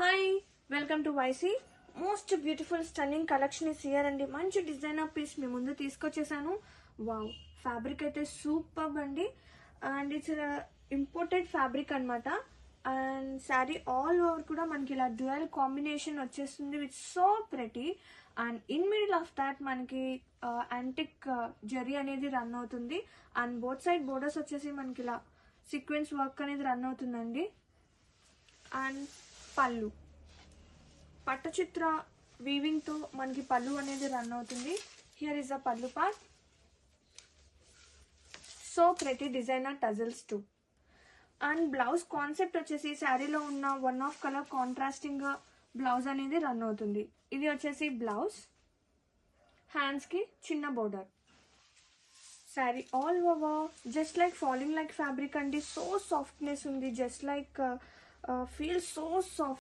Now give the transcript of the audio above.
Hi, welcome to YC. Most beautiful stunning collection is here అండి. మంచి designer piece మీ ముందు తీసుకొచ్చేసాను. Wow, fabric అయితే super అండి. అండ్ ఇట్స్ ఇంపోర్టెడ్ ఫ్యాబ్రిక్ అనమాట. అండ్ శారీ ఆల్ ఓవర్ కూడా మనకి ఇలా డ్యూయల్ కాంబినేషన్ వచ్చేస్తుంది with so pretty. And in middle of that మనకి యాంటిక్ జరీ అనేది రన్ అవుతుంది. అండ్ బోత్ సైడ్ బోర్డర్స్ వచ్చేసి మనకి ఇలా సీక్వెన్స్ వర్క్ అనేది రన్ అవుతుందండి. అండ్ పళ్ళు పట్టచిత్ర వీవింగ్ తో మనకి పళ్ళు అనేది రన్ అవుతుంది. హియర్ ఇస్ ద పళ్ళు part. So pretty designer tassels to. And blouse concept వచ్చేసి శారీలో ఉన్న one of colour contrasting blouse అనేది రన్ అవుతుంది. ఇది వచ్చేసి బ్లౌజ్, హ్యాండ్స్ కి చిన్న border. Sari all over just like falling like fabric అండి. సో సాఫ్ట్నెస్ ఉంది, just like feel so soft.